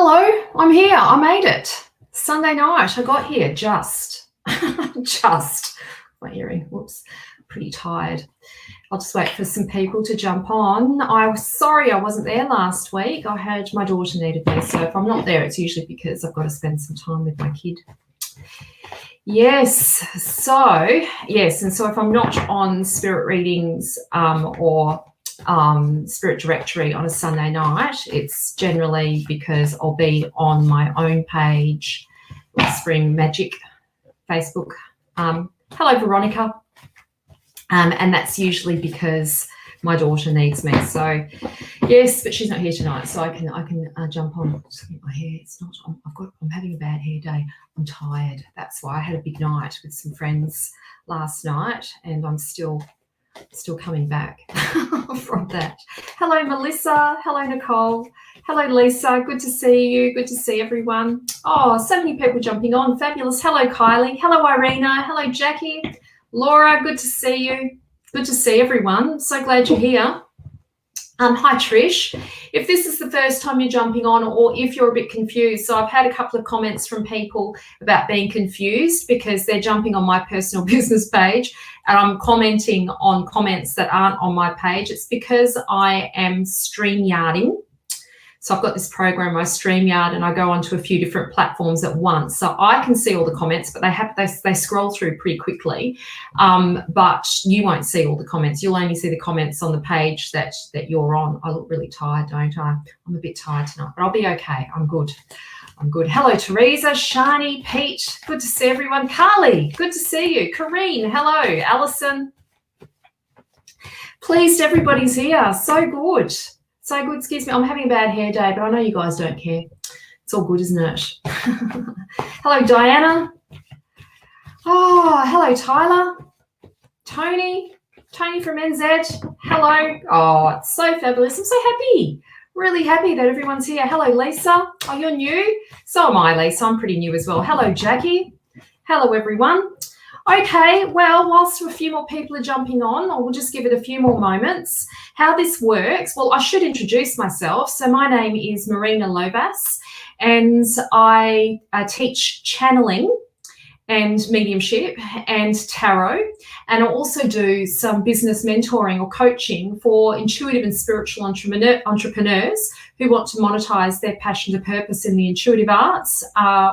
Hello, I'm here. I made it. Sunday night, I got here just. My earring, whoops, pretty tired. I'll just wait for some people to jump on. I was sorry I wasn't there last week. I had my daughter needed me, so if I'm not there, it's usually because I've got to spend some time with my kid. Yes, and so if I'm not on Spirit Readings or Spirit Directory on a Sunday night, it's generally because I'll be on my own page, Spring Magic Facebook. Hello, Veronica. And that's usually because my daughter needs me. So yes, but she's not here tonight, so I can jump on. Just get my hair. It's not. I'm having a bad hair day. I'm tired. That's why I had a big night with some friends last night, and I'm still coming back from that. Hello, Melissa. Hello, Nicole. Hello, Lisa. Good to see you. Good to see everyone. Oh, so many people jumping on. Fabulous. Hello, Kylie. Hello, Irina. Hello, Jackie. Laura, good to see you. Good to see everyone. So glad you're here. Hi, Trish. If this is the first time you're jumping on, or if you're a bit confused, so I've had a couple of comments from people about being confused because they're jumping on my personal business page and I'm commenting on comments that aren't on my page. It's because I am StreamYarding. So I've got this program, I StreamYard, and I go onto a few different platforms at once. So I can see all the comments, but they scroll through pretty quickly. But you won't see all the comments. You'll only see the comments on the page that you're on. I look really tired, don't I? I'm a bit tired tonight, but I'll be okay. I'm good. Hello, Teresa, Shani, Pete. Good to see everyone. Carly, good to see you. Corrine, hello. Alison. Pleased everybody's here. So good. So good, excuse me, I'm having a bad hair day, but I know you guys don't care. It's all good, isn't it? Hello, Diana. Oh, hello, Tyler. Tony from NZ. Hello. Oh, it's so fabulous. I'm so happy. Really happy that everyone's here. Hello, Lisa. Oh, you're new? So am I, Lisa. I'm pretty new as well. Hello, Jackie. Hello, everyone. Okay, well, whilst a few more people are jumping on, I will just give it a few more moments. How this works, well, I should introduce myself. So my name is Marina Lovas, and I teach channeling and mediumship and tarot, and I also do some business mentoring or coaching for intuitive and spiritual entrepreneurs who want to monetize their passion to purpose in the intuitive arts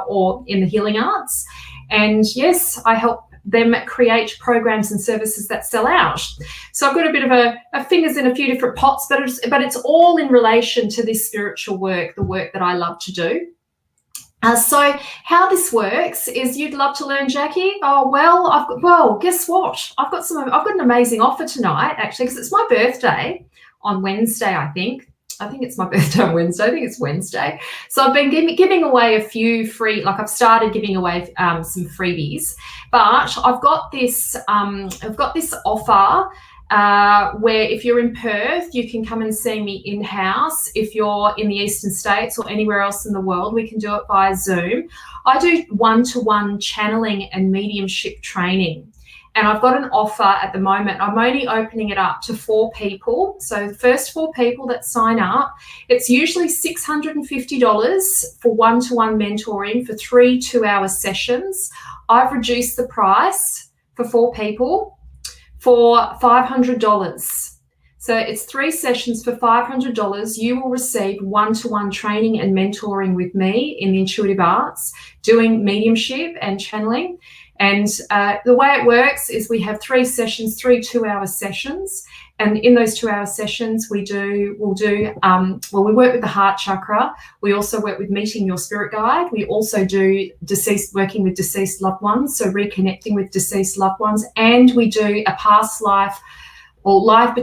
or in the healing arts. And yes, I help them create programs and services that sell out. So I've got a bit of a fingers in a few different pots, but it's all in relation to this spiritual work, the work that I love to do. So how this works is, you'd love to learn, Jackie? Oh, well, guess what? I've got an amazing offer tonight, actually, because it's my birthday on Wednesday, I think. It's my birthday on Wednesday. I think it's Wednesday. So I've been giving away a few free, I've started giving away some freebies, but I've got this offer where if you're in Perth, you can come and see me in-house. If you're in the eastern states or anywhere else in the world, we can do it via Zoom. I do one-to-one channeling and mediumship training. And I've got an offer at the moment. I'm only opening it up to 4 people. So the first 4 people that sign up, it's usually $650 for one-to-one mentoring for 3 2-hour sessions. I've reduced the price for 4 people for $500. So it's 3 sessions for $500. You will receive one-to-one training and mentoring with me in the intuitive arts, doing mediumship and channeling. And the way it works is we have 3 sessions, 3 2-hour sessions. And in those 2-hour sessions, we work with the heart chakra. We also work with meeting your spirit guide. We also do working with deceased loved ones, so reconnecting with deceased loved ones. And we do a past life or life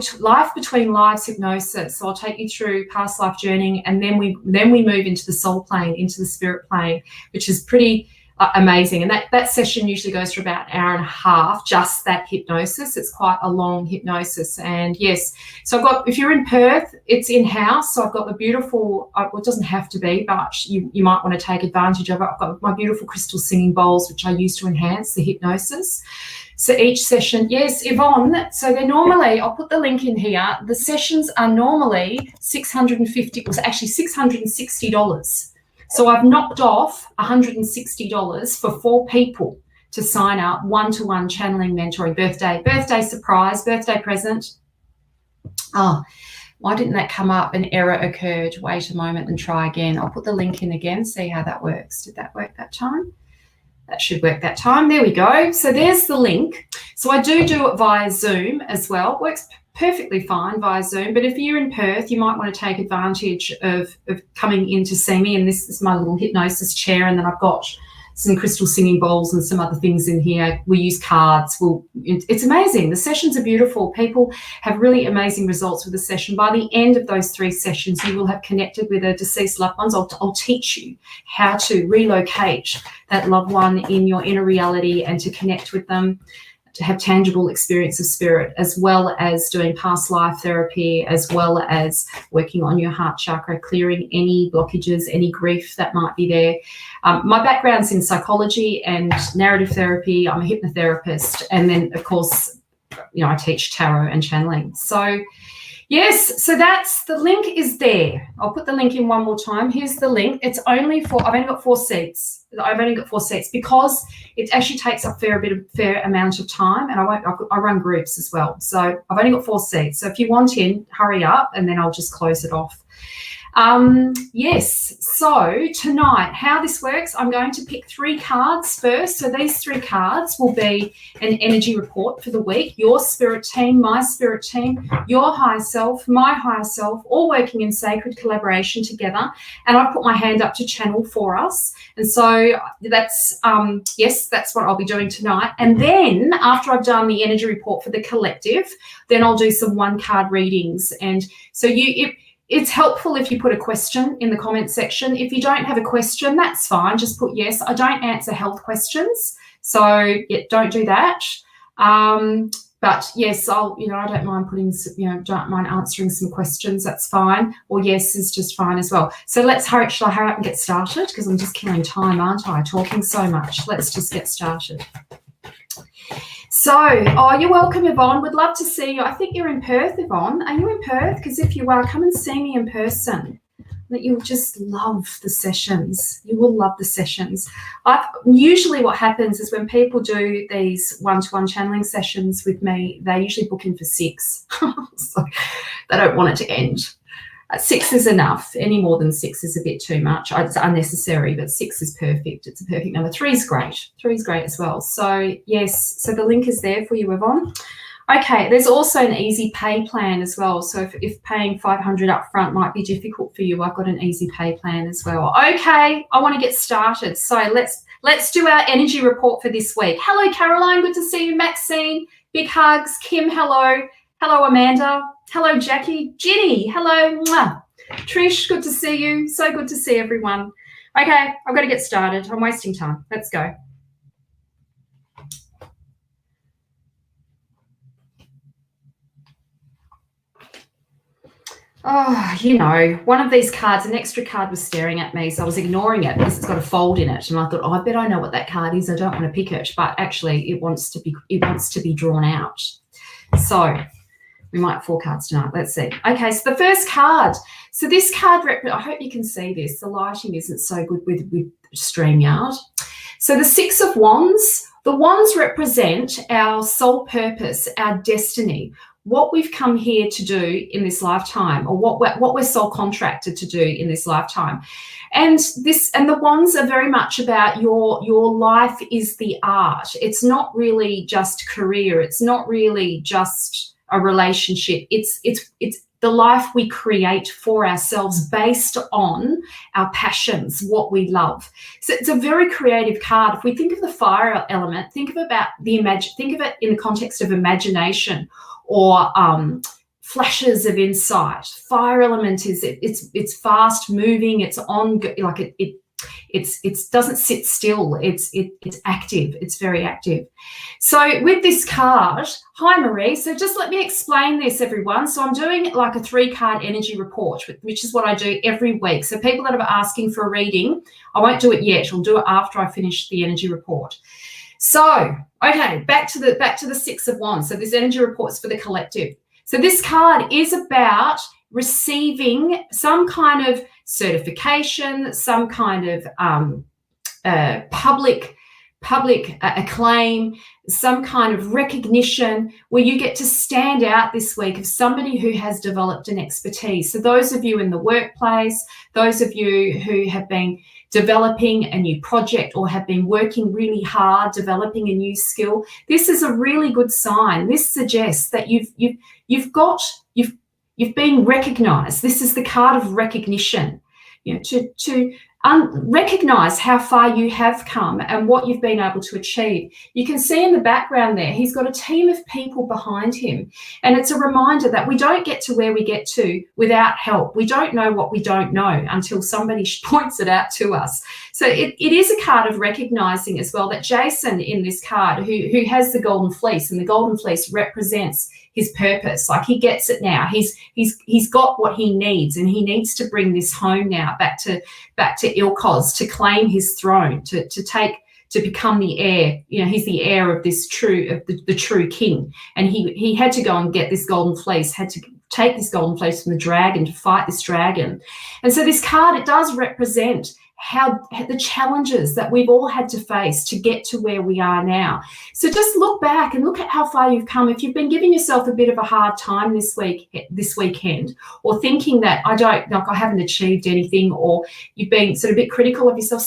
between lives hypnosis. So I'll take you through past life journeying, and then we move into the soul plane, into the spirit plane, which is pretty amazing. And that session usually goes for about an hour and a half, just that hypnosis. It's quite a long hypnosis. And yes, so if you're in Perth, it's in-house. So I've got the beautiful, it doesn't have to be, but you might want to take advantage of it. I've got my beautiful crystal singing bowls, which I use to enhance the hypnosis. So each session, yes, Yvonne, so they're normally, I'll put the link in here, the sessions are normally $660, well, actually $660. So I've knocked off $160 for 4 people to sign up, one-to-one channeling, mentoring, birthday surprise, birthday present. Oh, why didn't that come up? An error occurred. Wait a moment and try again. I'll put the link in again, see how that works. Did that work that time? That should work that time. There we go. So there's the link. So I do it via Zoom as well. It works perfectly fine via Zoom. But if you're in Perth, you might want to take advantage of coming in to see me. And this is my little hypnosis chair. And then I've got some crystal singing bowls and some other things in here. We use cards. It's amazing. The sessions are beautiful. People have really amazing results with the session. By the end of those 3 sessions, you will have connected with a deceased loved ones. I'll teach you how to relocate that loved one in your inner reality and to connect with them, to have tangible experience of spirit, as well as doing past life therapy, as well as working on your heart chakra, clearing any blockages, any grief that might be there. My background's in psychology and narrative therapy. I'm a hypnotherapist. And then, of course, I teach tarot and channeling. So, yes, so that's the link is there. I'll put the link in one more time. Here's the link. I've only got 4 seats. I've only got 4 seats because it actually takes up fair amount of time, and I run groups as well. So I've only got 4 seats. So if you want in, hurry up, and then I'll just close it off. Yes, so tonight, how this works, I'm going to pick 3 cards first. So these 3 cards will be an energy report for the week. Your spirit team, my spirit team, your higher self, my higher self, all working in sacred collaboration together. And I've put my hand up to channel for us. And so that's, that's what I'll be doing tonight. And then after I've done the energy report for the collective, then I'll do some 1-card readings. And so it's helpful if you put a question in the comment section. If you don't have a question, that's fine. Just put yes. I don't answer health questions, so don't do that. But yes, I don't mind don't mind answering some questions. That's fine. Or yes is just fine as well. So shall I hurry up and get started? Because I'm just killing time, aren't I? Talking so much. Let's just get started. So, you're welcome, Yvonne. Would love to see you. I think you're in Perth, Yvonne. Are you in Perth? Because if you are, come and see me in person. That you'll just love the sessions. You will love the sessions. Usually what happens is when people do these one-to-one channeling sessions with me, they usually book in for 6. So they don't want it to end. 6 is enough. Any more than 6 is a bit too much. It's unnecessary, but 6 is perfect. It's a perfect number. 3 is great. 3 is great as well. So, yes, so the link is there for you, Yvonne. Okay, there's also an easy pay plan as well. So if paying $500 up front might be difficult for you, I've got an easy pay plan as well. Okay, I want to get started. So let's do our energy report for this week. Hello, Caroline. Good to see you. Maxine, big hugs. Kim, hello. Hello, Amanda. Hello, Jackie. Ginny, hello. Mwah. Trish, good to see you. So good to see everyone. Okay, I've got to get started. I'm wasting time. Let's go. Oh, one of these cards, an extra card was staring at me, so I was ignoring it because it's got a fold in it. And I thought, I bet I know what that card is. I don't want to pick it. But actually, it wants to be drawn out. So we might have 4 cards tonight. Let's see. Okay, so the first card. So this card, I hope you can see this. The lighting isn't so good with StreamYard. So the 6 of Wands, the wands represent our soul purpose, our destiny, what we've come here to do in this lifetime, or what we're soul contracted to do in this lifetime. And the wands are very much about your life is the art. It's not really just career. It's not really just a relationship. It's the life we create for ourselves based on our passions, what we love. So it's a very creative card. If we think of the fire element, think of it in the context of imagination or flashes of insight. Fire element is it's fast moving. It's on, like it doesn't sit still. It's active. It's very active. So with this card, hi Marie. So just let me explain this, everyone. So I'm doing like a 3-card energy report, which is what I do every week. So people that are asking for a reading, I won't do it yet. I'll do it after I finish the energy report. So, okay, back to the 6 of Wands. So this energy report's for the collective. So this card is about receiving some kind of certification, some kind of public acclaim, some kind of recognition where you get to stand out this week of somebody who has developed an expertise. So those of you in the workplace, those of you who have been developing a new project or have been working really hard developing a new skill, this is a really good sign. This suggests that you've been recognized. This is the card of recognition, you know, to recognize how far you have come and what you've been able to achieve. You can see in the background there, he's got a team of people behind him. And it's a reminder that we don't get to where we get to without help. We don't know what we don't know until somebody points it out to us. So it is a card of recognizing as well that Jason in this card, who has the golden fleece, and the golden fleece represents his purpose. Like, he gets it now. He's got what he needs, and he needs to bring this home now back to Ilkos, to claim his throne, to become the heir. You know, he's the heir of this the true king, and he had to go and get this golden fleece, had to take this golden fleece from the dragon to fight this dragon. And so this card, it does represent how the challenges that we've all had to face to get to where we are now. So just look back and look at how far you've come. If you've been giving yourself a bit of a hard time this weekend, or thinking that I haven't achieved anything, or you've been sort of a bit critical of yourself,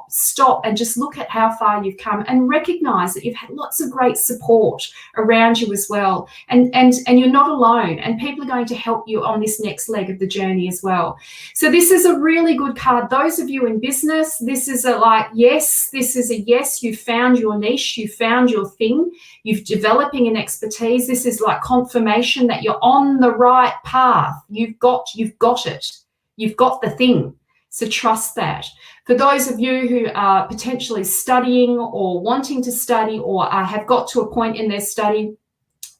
stop and just look at how far you've come and recognize that you've had lots of great support around you as well. And you're not alone, and people are going to help you on this next leg of the journey as well. So this is a really good card. Those of you in business, this is a yes, you've found your niche, you've found your thing, you're developing an expertise. This is like confirmation that you're on the right path. You've got it. You've got the thing. So trust that. For those of you who are potentially studying or wanting to study, or have got to a point in their study,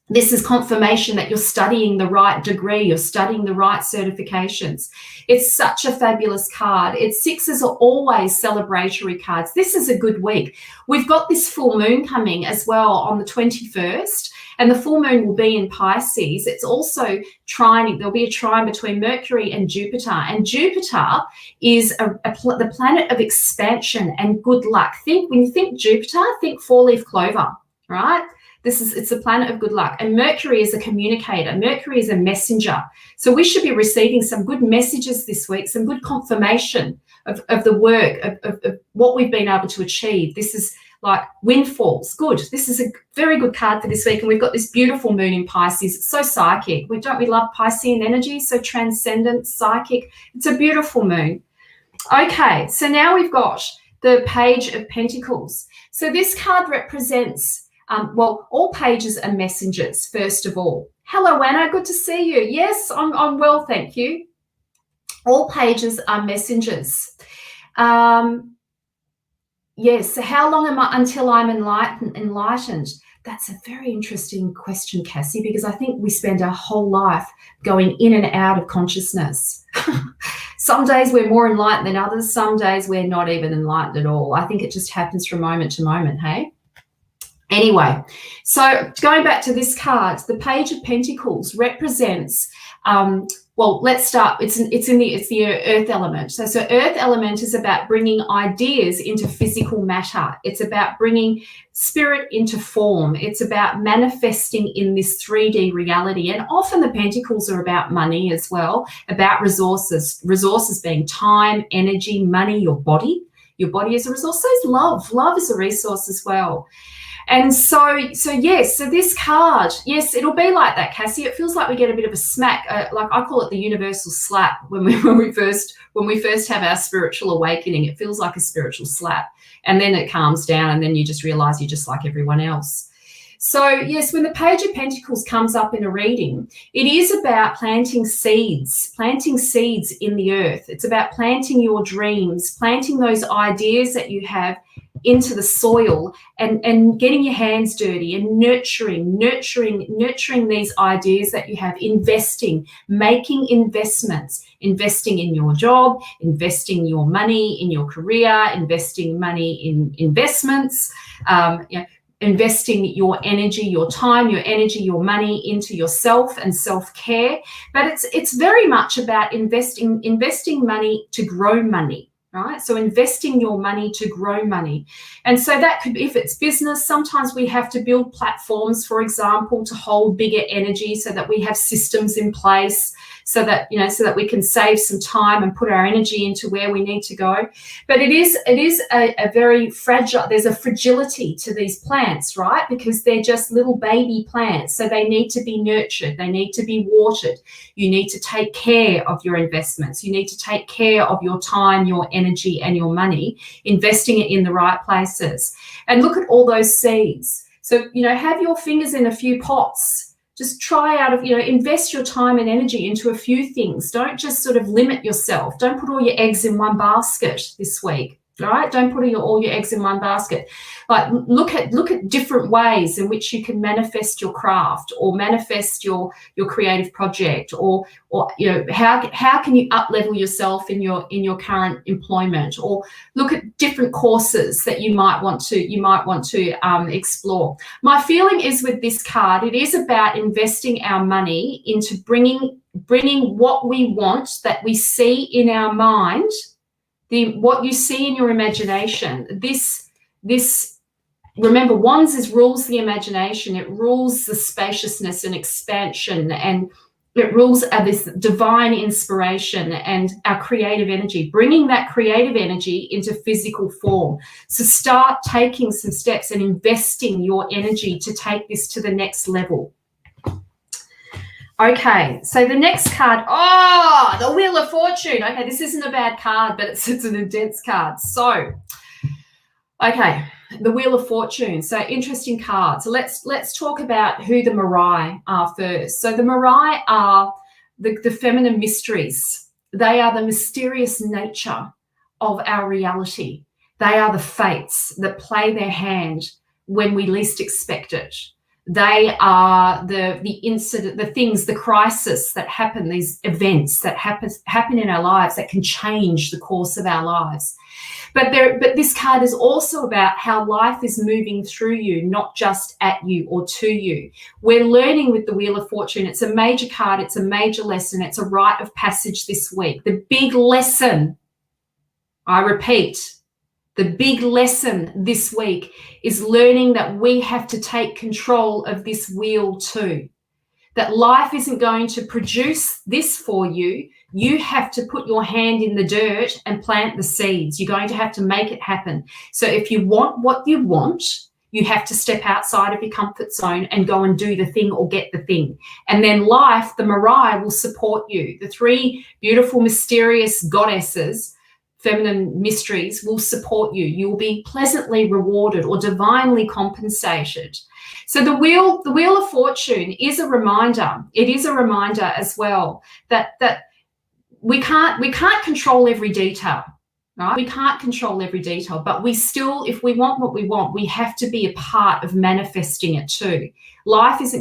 this is confirmation that you're studying the right degree, you're studying the right certifications. It's such a fabulous card. Sixes are always celebratory cards. This is a good week. We've got this full moon coming as well on the 21st, and the full moon will be in Pisces. It's also trining. There'll be a trine between Mercury and Jupiter, and Jupiter is the planet of expansion and good luck. When you think Jupiter, think four-leaf clover, right? It's a planet of good luck. And Mercury is a communicator. Mercury is a messenger. So we should be receiving some good messages this week, some good confirmation of the work, of what we've been able to achieve. This is like windfalls. Good. This is a very good card for this week. And we've got this beautiful moon in Pisces. It's so psychic. Don't we love Piscean energy? So transcendent, psychic. It's a beautiful moon. Okay, so now we've got the Page of Pentacles. So this card represents all pages are messengers, first of all. Hello, Anna. Good to see you. Yes, I'm well, thank you. All pages are messengers. Yes, so how long am I until I'm enlightened? That's a very interesting question, Cassie, because I think we spend our whole life going in and out of consciousness. Some days we're more enlightened than others. Some days we're not even enlightened at all. I think it just happens from moment to moment, hey? Anyway, so going back to this card, the Page of Pentacles represents, let's start. It's the earth element. So earth element is about bringing ideas into physical matter. It's about bringing spirit into form. It's about manifesting in this 3D reality. And often the pentacles are about money as well, about resources. Resources being time, energy, money, your body. Your body is a resource. So is love. Love is a resource as well. And so this card, yes, it'll be like that, Cassie. It feels like we get a bit of a smack, like I call it the universal slap when we first have our spiritual awakening. It feels like a spiritual slap, and then it calms down, and then you just realize you're just like everyone else. So yes, when the Page of Pentacles comes up in a reading, it is about planting seeds in the earth. It's about planting your dreams, planting those ideas that you have into the soil, and getting your hands dirty and nurturing these ideas that you have, making investments, investing in your job, investing your money in your career, investing money in investments, investing your energy, your time, your energy, your money into yourself and self-care. But it's very much about investing money to grow money, right? So investing your money to grow money. And so that could be, if it's business, sometimes we have to build platforms, for example, to hold bigger energy so that we have systems in place, so that, you know, so that we can save some time and put our energy into where we need to go. But it is a very fragile, there's a fragility to these plants, right? Because they're just little baby plants. So they need to be nurtured. They need to be watered. You need to take care of your investments. You need to take care of your time, your energy, and your money, investing it in the right places. And look at all those seeds. So, you know, have your fingers in a few pots. Just try out of, you know, invest your time and energy into a few things. Don't just sort of limit yourself. Don't put all your eggs in one basket this week, right? Don't put all your eggs in one basket. Like, look at different ways in which you can manifest your craft or manifest your creative project, or you know, how can you up level yourself in your current employment, or look at different courses that you might want to explore. My feeling is with this card, it is about investing our money into bringing what we want, that we see in our mind, what you see in your imagination. This remember, wands rules the imagination. It rules the spaciousness and expansion, and it rules this divine inspiration and our creative energy, bringing that creative energy into physical form. So start taking some steps and investing your energy to take this to the next level. Okay, so the next card, the Wheel of Fortune. Okay, this isn't a bad card, but it's an intense card. So, okay, the Wheel of Fortune. So interesting card. So let's talk about who the Mirai are first. So the Mirai are the feminine mysteries. They are the mysterious nature of our reality. They are the fates that play their hand when we least expect it. They are the incident, the things, the crisis that happen, these events that happen in our lives that can change the course of our lives. But this card is also about how life is moving through you, not just at you or to you. We're learning with the Wheel of Fortune. It's a major card. It's a major lesson. It's a rite of passage this week. The big lesson, I repeat, the big lesson this week is learning that we have to take control of this wheel too. That life isn't going to produce this for you. You have to put your hand in the dirt and plant the seeds. You're going to have to make it happen. So if you want what you want, you have to step outside of your comfort zone and go and do the thing or get the thing. And then life, the Mirai, will support you. The three beautiful, mysterious goddesses, feminine mysteries, will support you. You will be pleasantly rewarded or divinely compensated. So the Wheel of Fortune is a reminder. It is a reminder as well that we can't control every detail, right? We can't control every detail, but we still, if we want what we want, we have to be a part of manifesting it too. Life is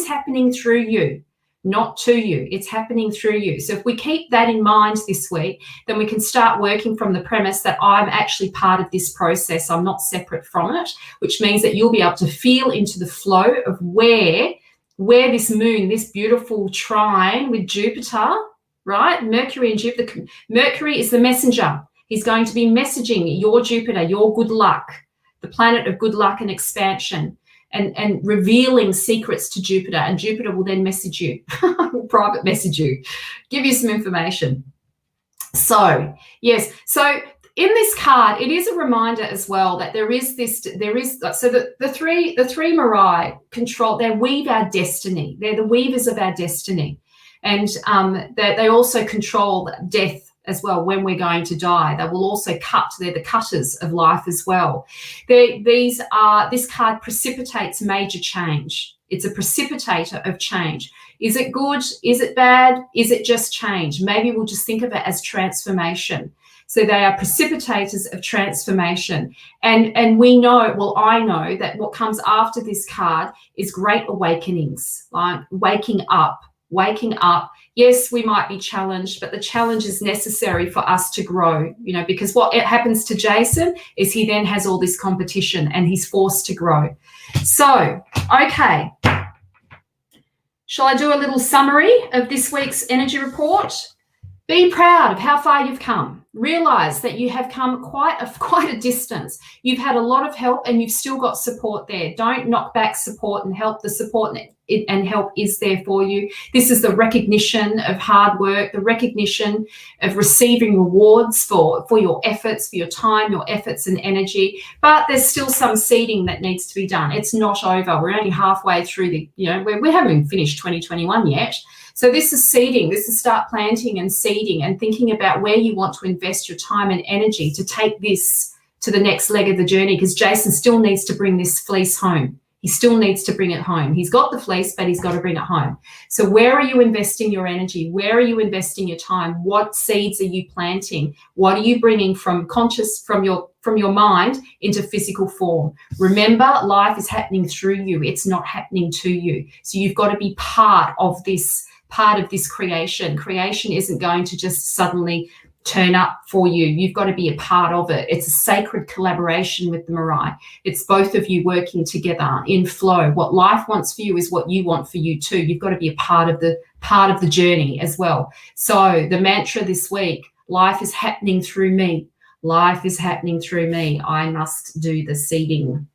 happening through you, not to you. It's happening through you. So if we keep that in mind this week, then we can start working from the premise that I'm actually part of this process. I'm not separate from it, which means that you'll be able to feel into the flow of where this moon, this beautiful trine with Jupiter, right? Mercury and Jupiter. Mercury is the messenger. He's going to be messaging your Jupiter, your good luck, the planet of good luck and expansion, and revealing secrets to Jupiter. And Jupiter will then message you, will private message you, give you some information. So, yes. So in this card, it is a reminder as well that so the three Mirai control, they weave our destiny. They're the weavers of our destiny. And they also control death as well when we're going to die. They will also cut. They're the cutters of life as well. This card precipitates major change. It's a precipitator of change. Is it good? Is it bad? Is it just change? Maybe we'll just think of it as transformation. So they are precipitators of transformation. And we know, well, I know that what comes after this card is great awakenings, like waking up Yes, we might be challenged, but the challenge is necessary for us to grow, you know, because what happens to Jason is he then has all this competition and he's forced to grow. So, okay. Shall I do a little summary of this week's energy report? Be proud of how far you've come. Realize that you have come quite a distance. You've had a lot of help and you've still got support there. Don't knock back support and help. The support and help is there for you. This is the recognition of hard work, the recognition of receiving rewards for your efforts, for your time, your efforts and energy. But there's still some seeding that needs to be done. It's not over. We're only halfway through we haven't even finished 2021 yet. So this is seeding. This is start planting and seeding and thinking about where you want to invest your time and energy to take this to the next leg of the journey, because Jason still needs to bring this fleece home. He still needs to bring it home. He's got the fleece, but he's got to bring it home. So where are you investing your energy? Where are you investing your time? What seeds are you planting? What are you bringing from your mind into physical form? Remember, life is happening through you. It's not happening to you. So you've got to be part of this creation. Creation isn't going to just suddenly turn up for you. You've got to be a part of it. It's a sacred collaboration with the Mirai. It's both of you working together in flow. What life wants for you is what you want for you too. You've got to be a part of the journey as well. So the mantra this week, life is happening through me. Life is happening through me. I must do the seeding.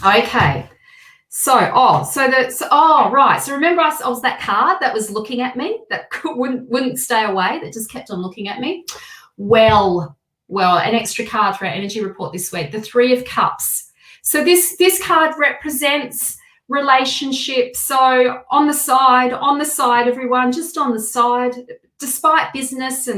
Okay. So right. So remember I was that card that was looking at me, that wouldn't stay away, that just kept on looking at me. Well, an extra card for our energy report this week, the 3 of Cups. So this card represents relationships. So on the side, everyone, just on the side, despite business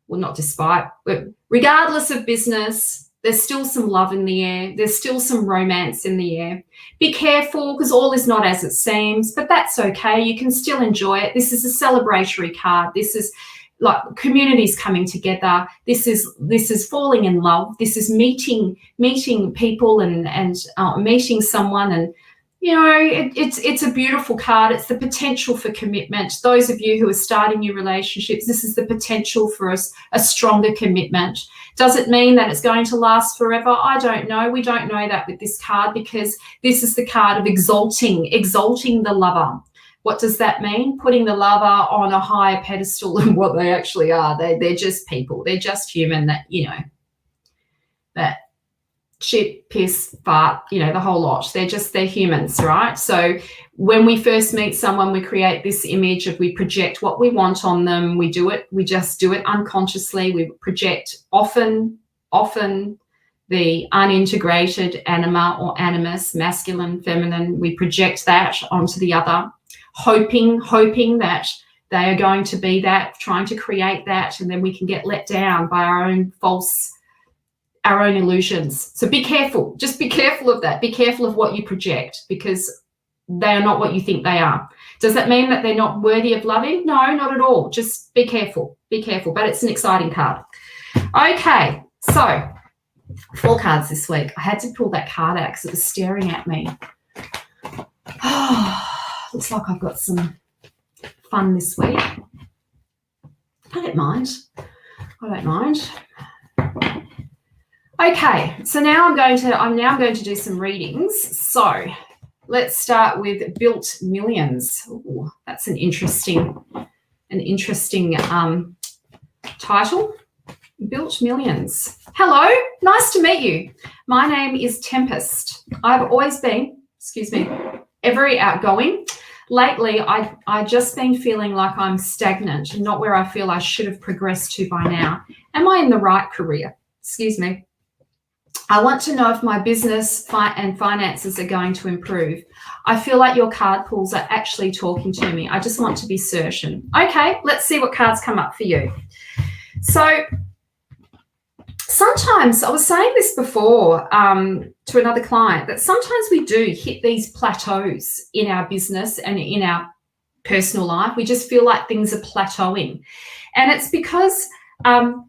regardless of business, there's still some love in the air. There's still some romance in the air. Be careful, because all is not as it seems, but that's okay. You can still enjoy it. This is a celebratory card. This is like communities coming together. This is falling in love. This is meeting people and meeting someone, and it's a beautiful card. It's the potential for commitment. Those of you who are starting new relationships, this is the potential for a stronger commitment. Does it mean that it's going to last forever? I don't know. We don't know that with this card, because this is the card of exalting the lover. What does that mean? Putting the lover on a higher pedestal than what they actually are. They're just people. They're just human that shit, piss, fart, the whole lot. They're humans, right? So when we first meet someone, we create this image of, we project what we want on them. We just do it unconsciously. We project often the unintegrated anima or animus, masculine, feminine. We project that onto the other, hoping that they are going to be that, trying to create that, and then we can get let down by our own illusions. So be careful. Just be careful of that. Be careful of what you project, because they are not what you think they are. Does that mean that they're not worthy of loving? No, not at all. Just be careful. Be careful. But it's an exciting card. Okay, so 4 cards this week. I had to pull that card out because it was staring at me. Looks like I've got some fun this week. I don't mind. Okay, so now I'm now going to do some readings. So let's start with Built Millions. Ooh, that's an interesting title. Built Millions. Hello, nice to meet you. My name is Tempest. I've always been, very outgoing. Lately, I just been feeling like I'm stagnant, not where I feel I should have progressed to by now. Am I in the right career? I want to know if my business and finances are going to improve. I feel like your card pulls are actually talking to me. I just want to be certain. Okay, let's see what cards come up for you. So sometimes, I was saying this before to another client, that sometimes we do hit these plateaus in our business and in our personal life. We just feel like things are plateauing. And it's because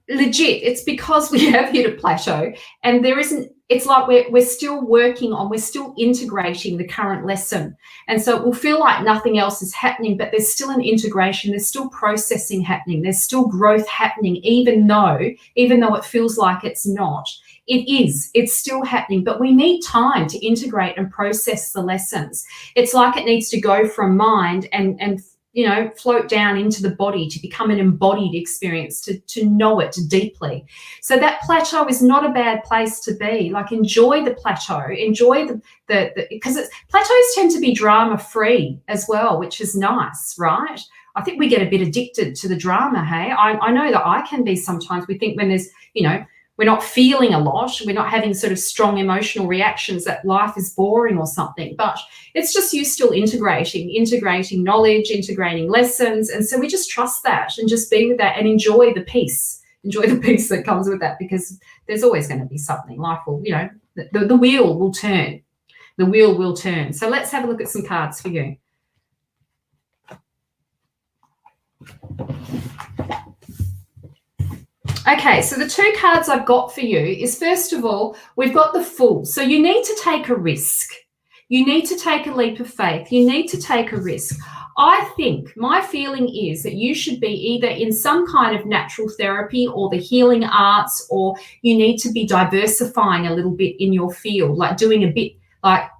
it's because we have hit a plateau, and there isn't it's like we're still working on, we're still integrating the current lesson. And so it will feel like nothing else is happening, but there's still an integration, there's still processing happening, there's still growth happening, even though it feels like it's not. It is, it's still happening, but we need time to integrate and process the lessons. It's like it needs to go from mind and you know, float down into the body to become an embodied experience, to know it deeply. So that plateau is not a bad place to be. Like, enjoy the plateau, enjoy because plateaus tend to be drama free as well, which is nice, right? I think we get a bit addicted to the drama, hey? I know that I can be sometimes. We think when there's, you know, we're not feeling a lot, we're not having sort of strong emotional reactions, that life is boring or something, but it's just you still integrating knowledge, integrating lessons. And so we just trust that and just be with that and enjoy the peace that comes with that, because there's always going to be something. Life will, you know, the wheel will turn. The wheel will turn. So let's have a look at some cards for you. Okay, so the two cards I've got for you is, first of all, we've got the Fool. So you need to take a risk. You need to take a leap of faith. You need to take a risk. I think my feeling is that you should be either in some kind of natural therapy or the healing arts, or you need to be diversifying a little bit in your field, like doing a bit like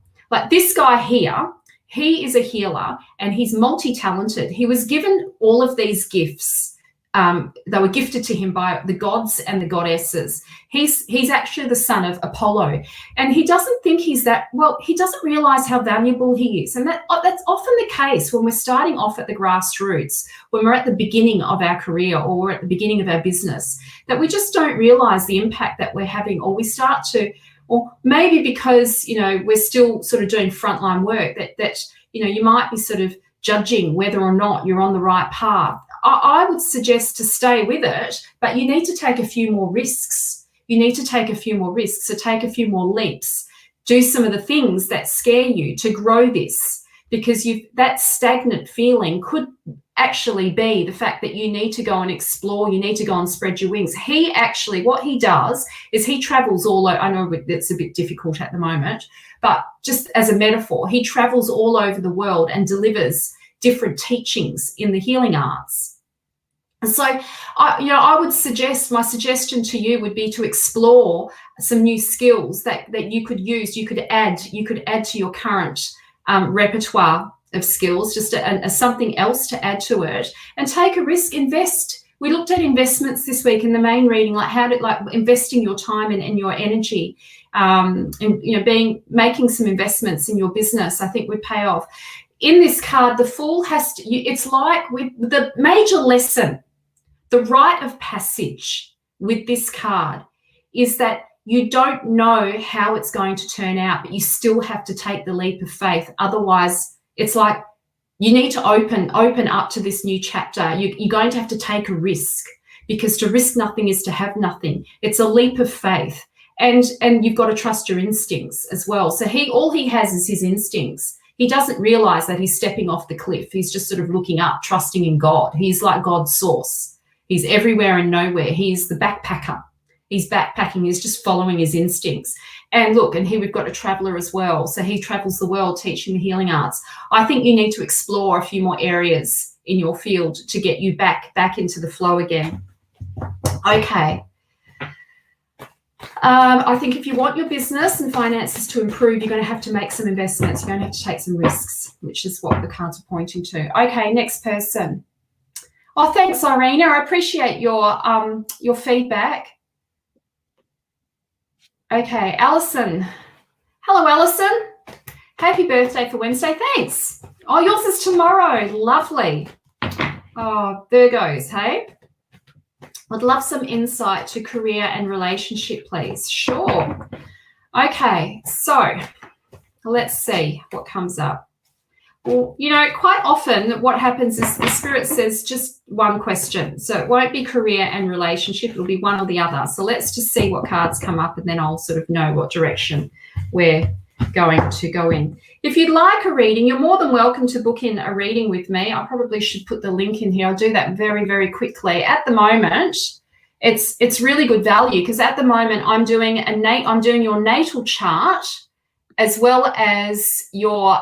this guy here. He is a healer and he's multi-talented. He was given all of these gifts. They were gifted to him by the gods and the goddesses. He's actually the son of Apollo, and he doesn't think he's that, well, he doesn't realize how valuable he is. And that's often the case when we're starting off at the grassroots, when we're at the beginning of our career or we're at the beginning of our business, that we just don't realize the impact that we're having, or we start to, or maybe because, you know, we're still sort of doing frontline work, that you know, you might be sort of judging whether or not you're on the right path. I would suggest to stay with it, but you need to take a few more risks. You need to take a few more risks, so take a few more leaps. Do some of the things that scare you to grow this, because that stagnant feeling could actually be the fact that you need to go and explore, you need to go and spread your wings. He actually, what he does is he travels all over. I know it's a bit difficult at the moment, but just as a metaphor, he travels all over the world and delivers different teachings in the healing arts. And so, I would suggest, my suggestion to you would be to explore some new skills that you could use. You could add to your current repertoire of skills, just as something else to add to it, and take a risk. Invest. We looked at investments this week in the main reading, like investing your time and your energy, and making some investments in your business, I think would pay off. In this card, the Fool it's like with the major lesson, the rite of passage with this card is that you don't know how it's going to turn out, but you still have to take the leap of faith. Otherwise, it's like you need to open up to this new chapter. You're going to have to take a risk, because to risk nothing is to have nothing. It's a leap of faith, and you've got to trust your instincts as well. So all he has is his instincts. He doesn't realize that he's stepping off the cliff. He's just sort of looking up, trusting in God. He's like God's source. He's everywhere and nowhere. He's the backpacker. He's backpacking. He's just following his instincts. And look, and here we've got a traveler as well. So he travels the world teaching the healing arts. I think you need to explore a few more areas in your field to get you back into the flow again. Okay. I think if you want your business and finances to improve, you're going to have to make some investments. You're going to have to take some risks, which is what the cards are pointing to. Okay, next person. Oh, thanks, Irina. I appreciate your feedback. Okay, Alison. Hello, Alison. Happy birthday for Wednesday. Thanks. Oh, yours is tomorrow. Lovely. Oh, Virgos, hey? I'd love some insight to career and relationship, please. Sure. Okay, so let's see what comes up. Well, quite often what happens is the Spirit says just one question. So it won't be career and relationship. It'll be one or the other. So let's just see what cards come up, and then I'll sort of know what direction we're going to go in. If you'd like a reading, you're more than welcome to book in a reading with me. I probably should put the link in here. I'll do that very, very quickly. At the moment, it's really good value, because at the moment I'm doing your natal chart as well as your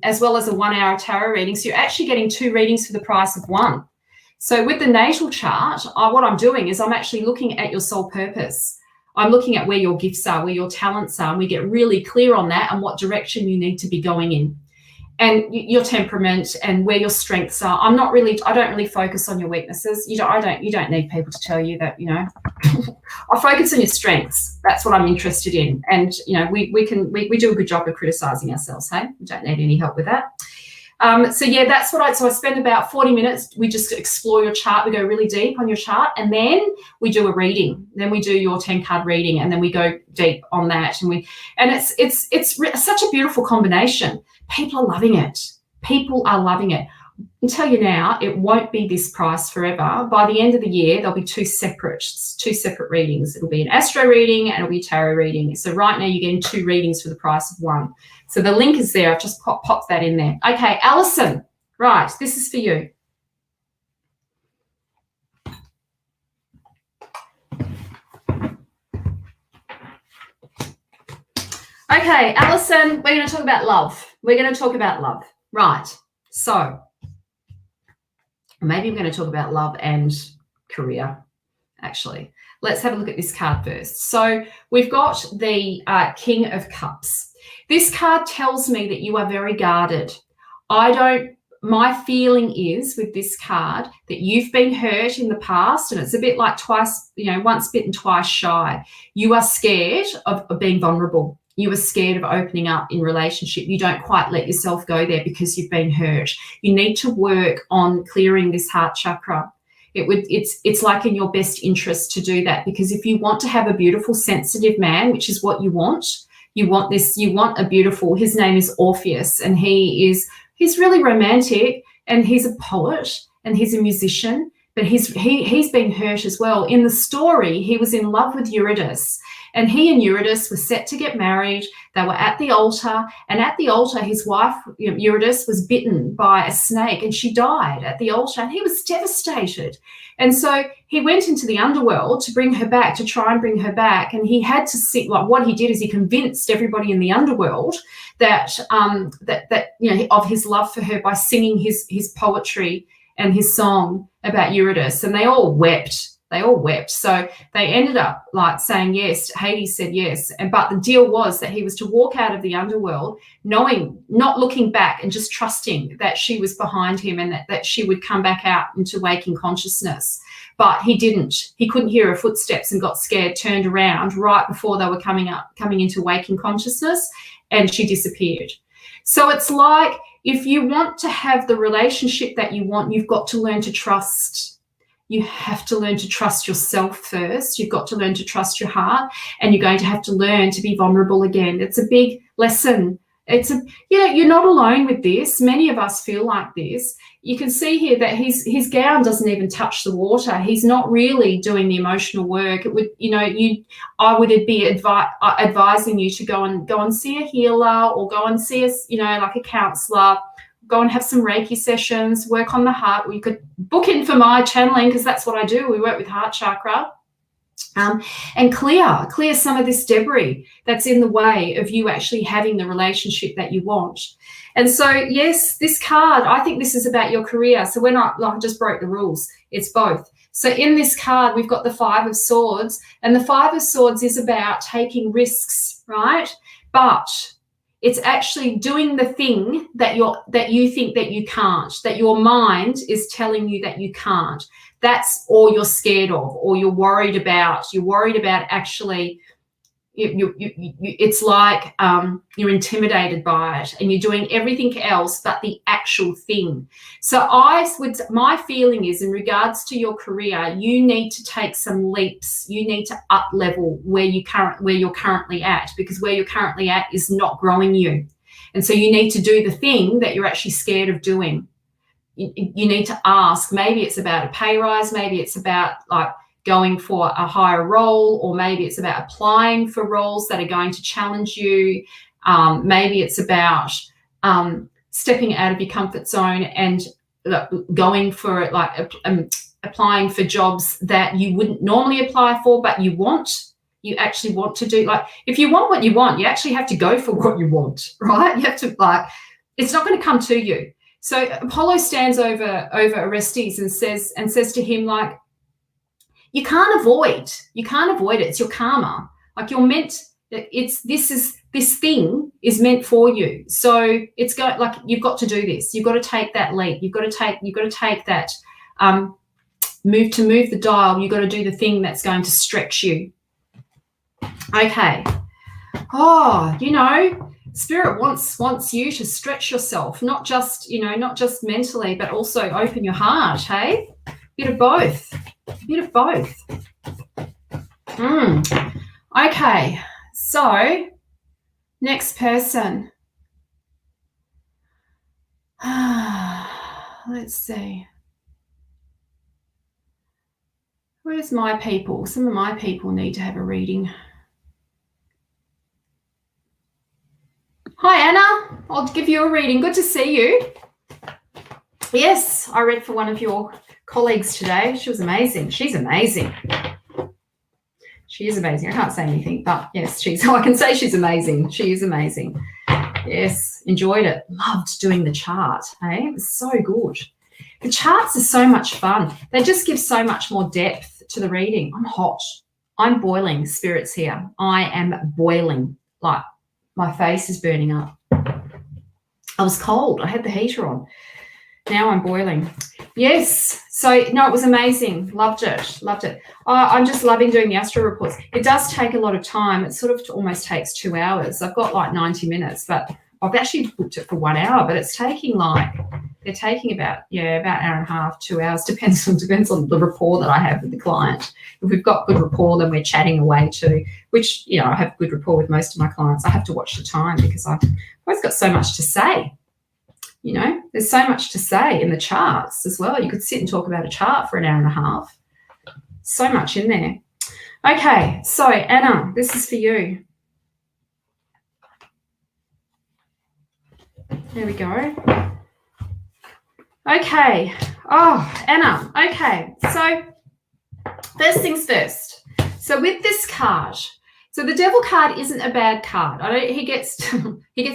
as well as a 1 hour tarot reading. So you're actually getting 2 readings for the price of 1. So with the natal chart, what I'm doing is I'm actually looking at your soul purpose. I'm looking at where your gifts are, where your talents are, and we get really clear on that and what direction you need to be going in, and your temperament and where your strengths are. I don't really focus on your weaknesses. You don't need people to tell you that, I focus on your strengths. That's what I'm interested in. And, we do a good job of criticizing ourselves, hey? We don't need any help with that. So yeah, that's what I spend about 40 minutes. We just explore your chart. We go really deep on your chart, and then we do a reading. Then we do your 10 card reading, and then we go deep on that. And it's such a beautiful combination. People are loving it. People are loving it. I can tell you now, it won't be this price forever. By the end of the year, there'll be two separate readings. It'll be an astro reading and it'll be a tarot reading. So right now you're getting 2 readings for the price of 1. So the link is there. I've just popped that in there. Okay, Alison, right, this is for you. Okay, Alison, we're going to talk about love. We're going to talk about love. Right, so maybe we're going to talk about love and career, actually. Let's have a look at this card first. So we've got the King of Cups. This card tells me that you are very guarded. My feeling is with this card that you've been hurt in the past, and it's a bit like once bitten, twice shy. You are scared of being vulnerable. You are scared of opening up in relationship. You don't quite let yourself go there because you've been hurt. You need to work on clearing this heart chakra. It's like in your best interest to do that, because if you want to have a beautiful, sensitive man, which is what you want a beautiful, his name is Orpheus, and he's really romantic, and he's a poet, and he's a musician, but he's been hurt as well. In the story, he was in love with Eurydice, and he and Eurydice were set to get married. They were at the altar, and at the altar, his wife, Eurydice, was bitten by a snake, and she died at the altar, and he was devastated. And so he went into the underworld to try and bring her back, and he had to see, what he did is he convinced everybody in the underworld that of his love for her by singing his poetry and his song about Eurydice, and they all wept. So they ended up saying yes. Hades said yes. But the deal was that he was to walk out of the underworld not looking back, and just trusting that she was behind him, and that she would come back out into waking consciousness. But he didn't. He couldn't hear her footsteps and got scared, turned around right before they were coming into waking consciousness, and she disappeared. So it's like, if you want to have the relationship that you want, you've got to learn to trust. You have to learn to trust yourself first. You've got to learn to trust your heart, and you're going to have to learn to be vulnerable again. It's a big lesson. You're not alone with this. Many of us feel like this. You can see here that his gown doesn't even touch the water. He's not really doing the emotional work. It would, I would be advising you to go and see a healer, or go and see a counselor. Go and have some Reiki sessions, work on the heart. Or you could book in for my channeling, because that's what I do. We work with heart chakra, and clear some of this debris that's in the way of you actually having the relationship that you want. And so, yes, this card, I think this is about your career. So we're not I just broke the rules. It's both. So in this card, we've got the 5 of Swords, and the 5 of Swords is about taking risks, right? But it's actually doing the thing that you think that you can't, that your mind is telling you that you can't. That's all you're scared of, or you're worried about. You're worried about actually. It's like you're intimidated by it, and you're doing everything else but the actual thing. So my feeling is, in regards to your career, you need to take some leaps. You need to up level where you're currently at, because where you're currently at is not growing you. And so you need to do the thing that you're actually scared of doing. You need to ask. Maybe it's about a pay rise. Maybe it's about going for a higher role, or maybe it's about applying for roles that are going to challenge you. Maybe it's about stepping out of your comfort zone and going for it, like applying for jobs that you wouldn't normally apply for, but you actually want to do. Like, if you want what you want, you actually have to go for what you want, right? You have to, like, it's not going to come to you. So Apollo stands over Orestes and says to him, like, you can't avoid it. It's your karma. Like, you're meant, this thing is meant for you. So it's like, you've got to do this. You've got to take that leap. You've got to take that move the dial. You've got to do the thing that's going to stretch you. Okay. Oh, Spirit wants you to stretch yourself, not just mentally, but also open your heart, hey? Bit of both. Okay. So, next person. Let's see. Where's my people? Some of my people need to have a reading. Hi, Anna. I'll give you a reading. Good to see you. Yes, I read for one of your colleagues today. She was amazing. She's amazing. She is amazing. I can't say anything, but yes, I can say she's amazing. She is amazing. Yes, enjoyed it. Loved doing the chart. Hey, it was so good. The charts are so much fun. They just give so much more depth to the reading. I'm hot. I'm boiling, spirits here. I am boiling. Like, my face is burning up. I was cold. I had the heater on. Now I'm boiling. Yes. So, no, it was amazing. Loved it. I'm just loving doing the astro reports. It does take a lot of time. It sort of almost takes 2 hours. I've got like 90 minutes, but I've actually booked it for 1 hour, but it's taking they're taking about an hour and a half, 2 hours. Depends on the rapport that I have with the client. If we've got good rapport, then we're chatting away too, which, I have good rapport with most of my clients. I have to watch the time because I've always got so much to say. There's so much to say in the charts as well. You could sit and talk about a chart for an hour and a half. So much in there. Okay, so Anna, this is for you. There we go. Okay. Oh, Anna. Okay. So first things first. So with this card, so the devil card isn't a bad card. He gets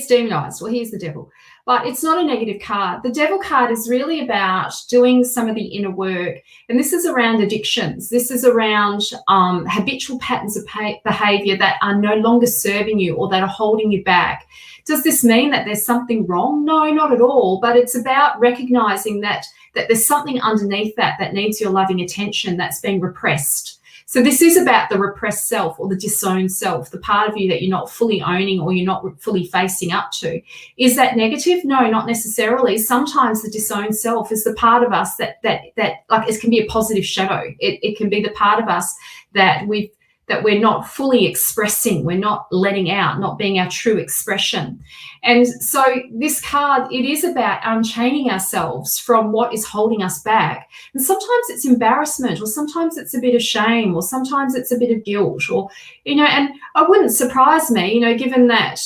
demonized. Well, he's the devil. But it's not a negative card. The devil card is really about doing some of the inner work. And this is around addictions. This is around habitual patterns of behavior that are no longer serving you or that are holding you back. Does this mean that there's something wrong? No, not at all. But it's about recognizing that there's something underneath that needs your loving attention that's being repressed. So this is about the repressed self or the disowned self, the part of you that you're not fully owning or you're not fully facing up to. Is that negative? No, not necessarily. Sometimes the disowned self is the part of us that like, it can be a positive shadow. It can be the part of us that we're not fully expressing, we're not letting out, not being our true expression. And so this card, it is about unchaining ourselves from what is holding us back. And sometimes it's embarrassment, or sometimes it's a bit of shame, or sometimes it's a bit of guilt, or, and it wouldn't surprise me, given that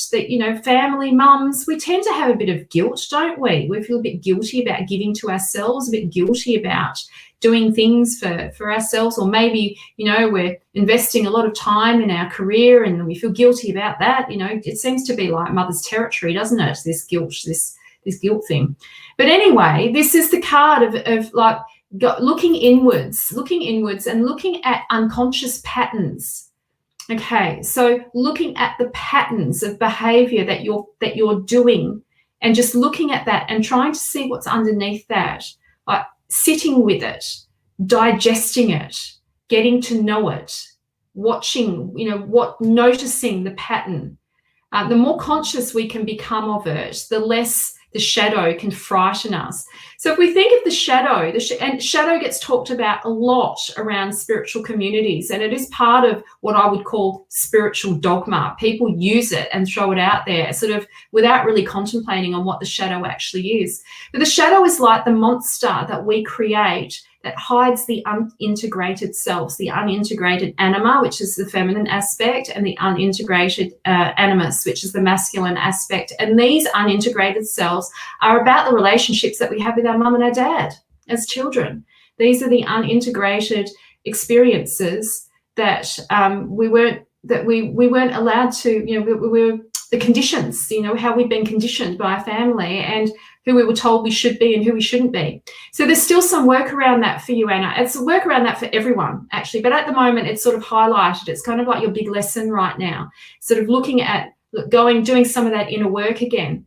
family, mums, we tend to have a bit of guilt, don't we? We feel a bit guilty about giving to ourselves, a bit guilty about doing things for ourselves, or maybe, we're investing a lot of time in our career and we feel guilty about that. It seems to be like mother's territory, doesn't it? This guilt thing. But anyway, this is the card of like looking inwards and looking at unconscious patterns. Okay, so looking at the patterns of behavior that you're doing, and just looking at that and trying to see what's underneath that. Like, sitting with it, digesting it, getting to know it, watching, noticing the pattern. The more conscious we can become of it, the less the shadow can frighten us. So if we think of the shadow, and shadow gets talked about a lot around spiritual communities, and it is part of what I would call spiritual dogma. People use it and throw it out there sort of without really contemplating on what the shadow actually is. But the shadow is like the monster that we create that hides the unintegrated selves, the unintegrated anima, which is the feminine aspect, and the unintegrated animus, which is the masculine aspect. And these unintegrated selves are about the relationships that we have with our mum and our dad as children. These are the unintegrated experiences that we weren't allowed to, we were the conditions, how we've been conditioned by our family and who we were told we should be and who we shouldn't be. So there's still some work around that for you, Anna. It's a work around that for everyone, actually. But at the moment, it's sort of highlighted. It's kind of like your big lesson right now, sort of looking at doing some of that inner work again.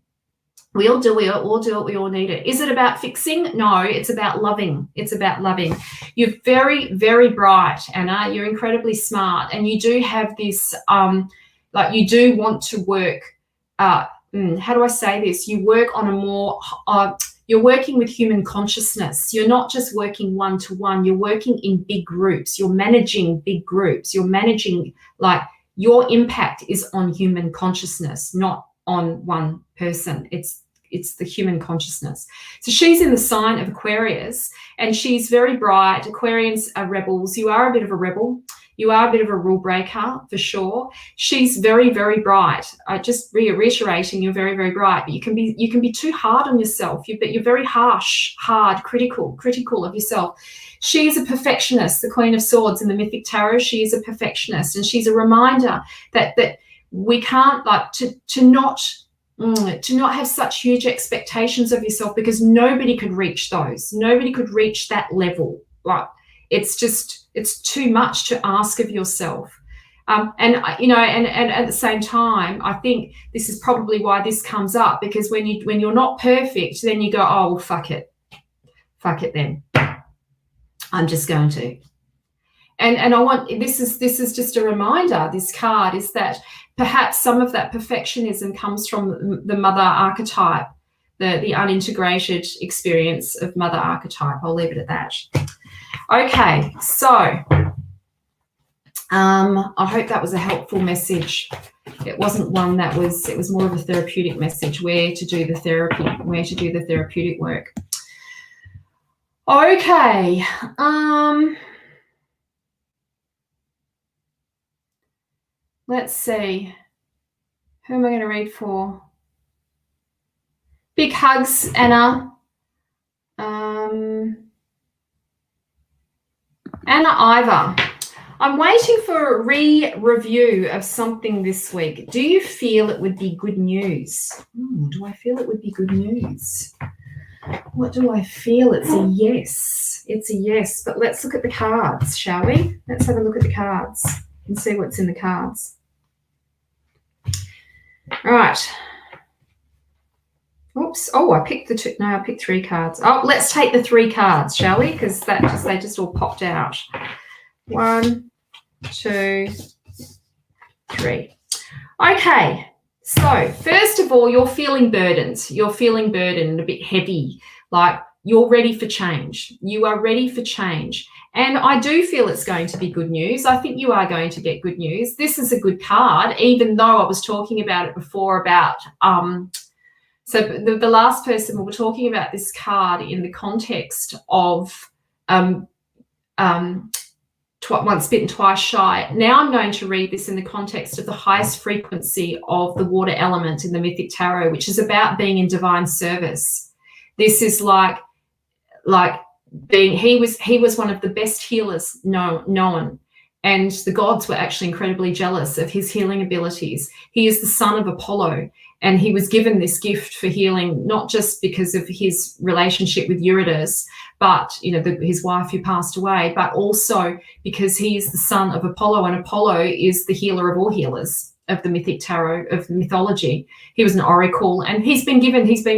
We all do it. We all need it. Is it about fixing? No, it's about loving. It's about loving. You're very, very bright, Anna. You're incredibly smart. And you do have this, you do want to work, how do I say this? You work on a more, you're working with human consciousness. You're not just working one-to-one. You're working in big groups. You're managing big groups. You're managing, your impact is on human consciousness, not on one person. It's the human consciousness. So she's in the sign of Aquarius, and she's very bright. Aquarians are rebels. You are a bit of a rebel. You are a bit of a rule breaker for sure. She's very, very bright. Just reiterating, you're very, very bright. But you can be too hard on yourself. You're very harsh, hard, critical of yourself. She is a perfectionist, the Queen of Swords in the Mythic Tarot. She is a perfectionist, and she's a reminder that we can't to not have such huge expectations of yourself, because nobody could reach those. Nobody could reach that level. It's too much to ask of yourself. And at the same time, I think this is probably why this comes up, because when you're not perfect, then you go, oh, well, fuck it then. I'm just going to. And I want, this is just a reminder, this card, is that perhaps some of that perfectionism comes from the mother archetype, the unintegrated experience of mother archetype. I'll leave it at that. Okay, so I hope that was a helpful message. It wasn't one that was, it was more of a therapeutic message, where to do the therapy, where to do the therapeutic work. Okay. Let's see. Who am I going to read for? Big hugs, Anna. Anna Ivor. I'm waiting for a review of something this week. Do you feel it would be good news? Do I feel it would be good news? What do I feel? It's a yes. It's a yes. But let's look at the cards, shall we? Let's have a look at the cards and see what's in the cards. All right. Oops. Oh, I picked I picked 3 cards. Oh, let's take the 3 cards, shall we? Because they just all popped out. 1, 2, 3. Okay. So first of all, you're feeling burdened. You're feeling burdened, a bit heavy, like you're ready for change. You are ready for change. And I do feel it's going to be good news. I think you are going to get good news. This is a good card, even though I was talking about it before about, so the last person, we were talking about this card in the context of once bitten, twice shy. Now I'm going to read this in the context of the highest frequency of the water element in the Mythic Tarot, which is about being in divine service. This is like being, he was one of the best healers known, and the gods were actually incredibly jealous of his healing abilities. He is the son of Apollo, and he was given this gift for healing, not just because of his relationship with Eurydice, but his wife who passed away, but also because he is the son of Apollo, and Apollo is the healer of all healers of the Mythic Tarot, of mythology. He was an oracle, and he's been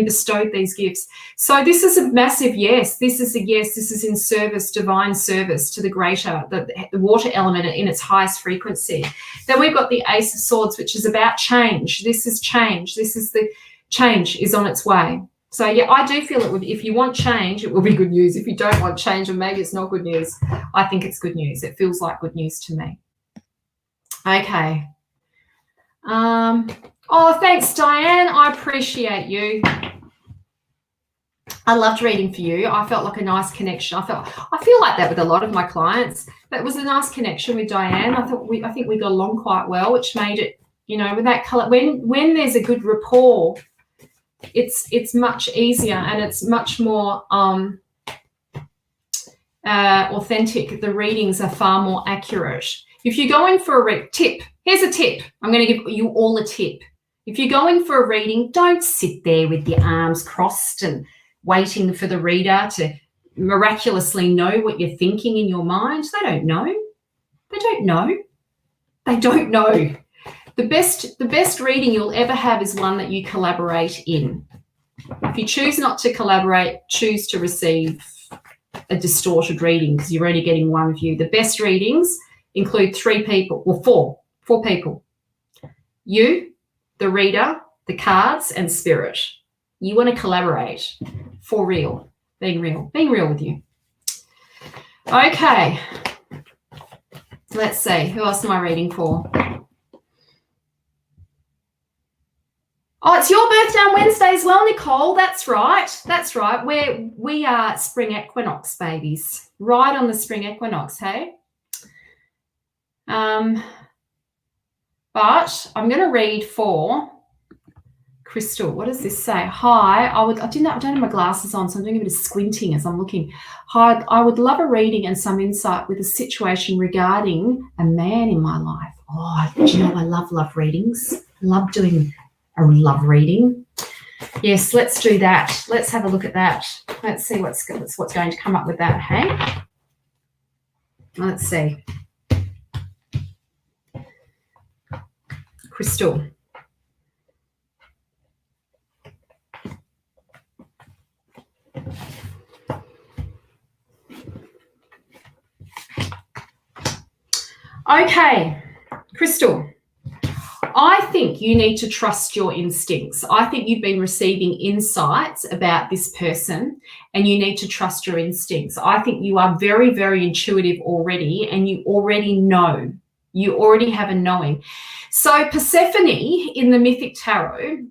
bestowed these gifts. So this is a massive yes. This is a yes. This is in service, divine service to the greater, the water element in its highest frequency. Then we've got the Ace of Swords, which is about change. This is change. This is the change is on its way. So yeah, I do feel it would, if you want change, it will be good news. If you don't want change, or maybe it's not good news, I think it's good news. It feels like good news to me. Okay. Oh, thanks, Diane. I appreciate you. I loved reading for you. I felt like a nice connection. I feel like that with a lot of my clients. That was a nice connection with Diane. I think we got along quite well, which made it, with that color. When there's a good rapport, it's much easier and it's much more authentic. The readings are far more accurate. If you're going for a tip, here's a tip. I'm going to give you all a tip. If you're going for a reading, don't sit there with your arms crossed and waiting for the reader to miraculously know what you're thinking in your mind. They don't know. They don't know. They don't know. The best reading you'll ever have is one that you collaborate in. If you choose not to collaborate, choose to receive a distorted reading because you're only getting one view. The best readings include 3 people, or four people. You, the reader, the cards, and spirit. You want to collaborate for real, being real with you. Okay. Let's see. Who else am I reading for? Oh, it's your birthday on Wednesday as well, Nicole. That's right. That's right. We are spring equinox babies. Right on the spring equinox, hey? But I'm going to read for Crystal. What does this say? Hi, I don't have my glasses on, so I'm doing a bit of squinting as I'm looking. Hi, I would love a reading and some insight with a situation regarding a man in my life. Oh, do you know I love readings? I love doing a love reading. Yes, let's do that. Let's have a look at that. Let's see what's going to come up with that, hey? Let's see. Crystal. Okay, Crystal, I think you need to trust your instincts. I think you've been receiving insights about this person and you need to trust your instincts. I think you are very, very intuitive already and you already know. You already have a knowing. So Persephone in the Mythic Tarot,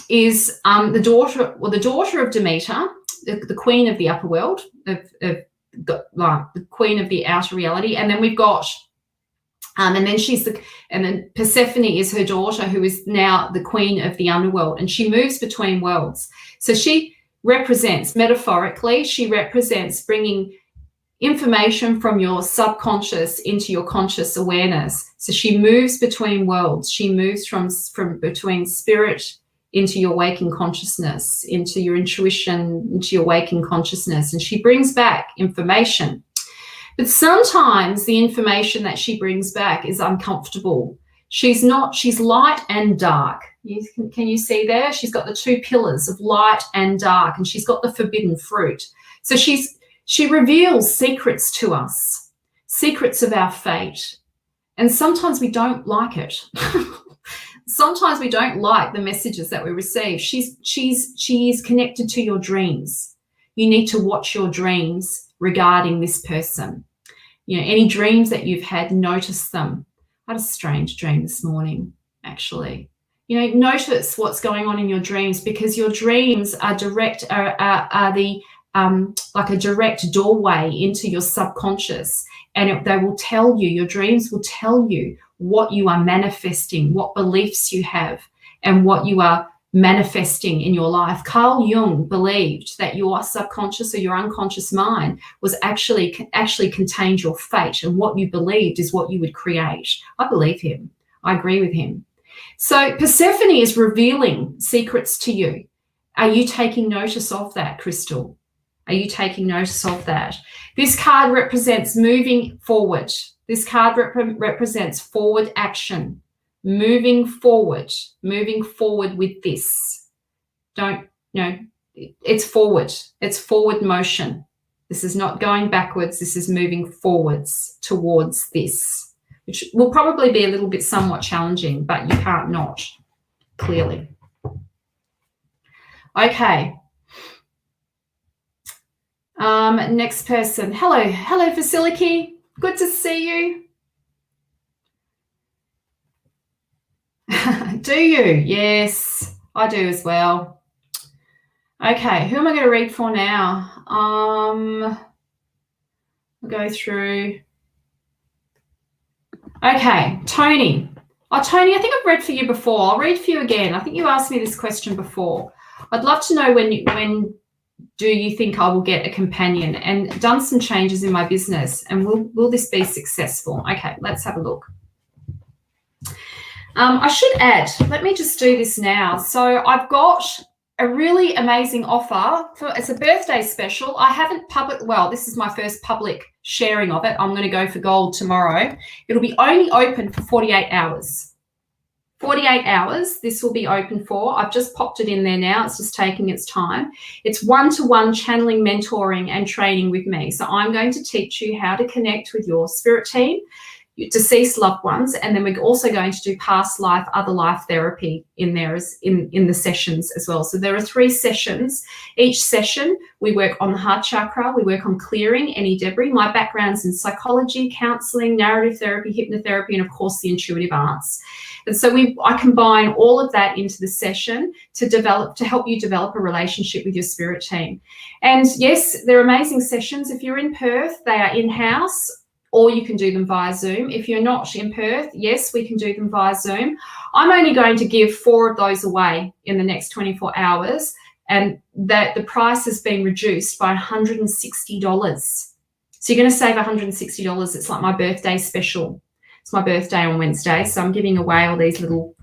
is the daughter of Demeter, the queen of the upper world, the queen of the outer reality, and then we've got, and then Persephone is her daughter, who is now the queen of the underworld, and she moves between worlds. So she represents, metaphorically, bringing information from your subconscious into your conscious awareness. So she moves between worlds. She moves from between spirit into your waking consciousness, into your intuition, into your waking consciousness, and she brings back information. But sometimes the information that she brings back is uncomfortable. She's light and dark. Can you see there? She's got the 2 pillars of light and dark, and she's got the forbidden fruit. So she reveals secrets to us, secrets of our fate. And sometimes we don't like it. Sometimes we don't like the messages that we receive. She is connected to your dreams. You need to watch your dreams regarding this person. Any dreams that you've had, notice them. I had a strange dream this morning, actually. Notice what's going on in your dreams, because your dreams are like a direct doorway into your subconscious, and they will tell you, your dreams will tell you what you are manifesting, what beliefs you have, and what you are manifesting in your life. Carl Jung believed that your subconscious or your unconscious mind was actually contained your fate, and what you believed is what you would create. I believe him. I agree with him. So Persephone is revealing secrets to you. Are you taking notice of that, Crystal? Are you taking notice of that? This card represents moving forward. This card represents forward action, moving forward with this. It's forward. It's forward motion. This is not going backwards. This is moving forwards towards this, which will probably be a little bit somewhat challenging, but you can't not, clearly. Okay. Next person. Hello, Vasiliki. Good to see you. Do you? Yes, I do as well. Okay, who am I going to read for now? I'll go through. Okay, Tony. Oh, Tony, I think I've read for you before. I'll read for you again. I think you asked me this question before. I'd love to know when do you think I will get a companion, and done some changes in my business, and will this be successful? Okay, let's have a look. I should add, let me just do this now. So I've got a really amazing offer. It's a birthday special. I haven't this is my first public sharing of it. I'm going to go for gold tomorrow. It'll be only open for 48 hours. 48 hours this will be open for. I've just popped it in there now. It's just taking its time. It's one-to-one channeling, mentoring, and training with me. So I'm going to teach you how to connect with your spirit team, deceased loved ones, and then we're also going to do past life, other life therapy in there in the sessions as well. So there are 3 sessions. Each session we work on the heart chakra, we work on clearing any debris. My background's in psychology, counseling, narrative therapy, hypnotherapy, and of course the intuitive arts. And so I combine all of that into the session to help you develop a relationship with your spirit team. And yes, they're amazing sessions. If you're in Perth, they are in-house, or you can do them via Zoom. If you're not in Perth, yes, we can do them via Zoom. I'm only going to give 4 of those away in the next 24 hours, and that the price has been reduced by $160. So you're going to save $160. It's like my birthday special. It's my birthday on Wednesday, so I'm giving away all these little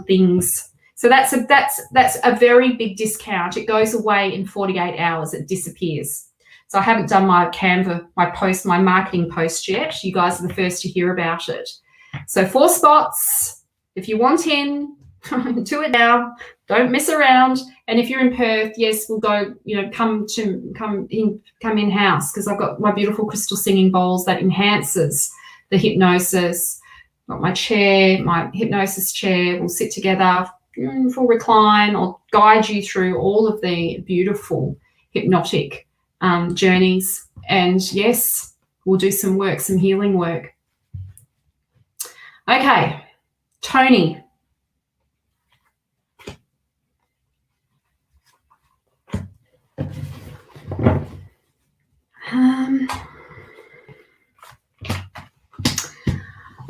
things. So that's a very big discount. It goes away in 48 hours. It disappears. So I haven't done my Canva, my marketing post yet. You guys are the first to hear about it. So 4 spots. If you want in, do it now. Don't mess around. And if you're in Perth, yes, we'll go, come in-house, because I've got my beautiful crystal singing bowls that enhances the hypnosis. Got my chair, my hypnosis chair. We'll sit together, full recline. I'll guide you through all of the beautiful hypnotic journeys, and yes, we'll do some work, some healing work. Okay, Tony.